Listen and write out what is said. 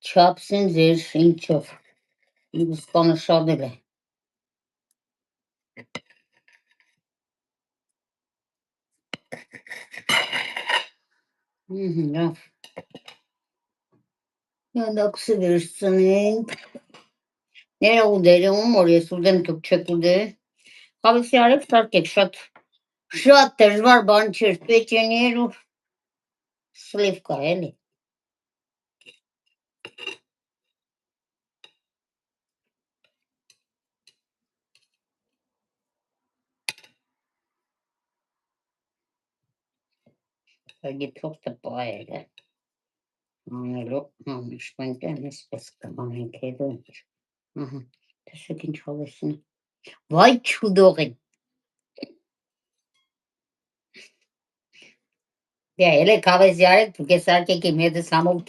Չափսին ձեր ինչով, իսպանը շադել է։ Լավ։ Յանդաքսը վերցնենք։ Ները ուդերում, որ ես ուդեմ, դուք չեք ուդե։ Խավիսի արեք սարկեք, շատ դժվար բան չէր, պեչենիեր ու սլիվկա, էլի։ Գիտող տպայել է։ Անելով համիշպանքեն եսպես կմանենք հետո ինչ։ Տեսեք ինչ հավեսին։ Վայ չուդող են։ Դե, էլեք հավեսի արեք, դուք ես արկեք իմ հետս համով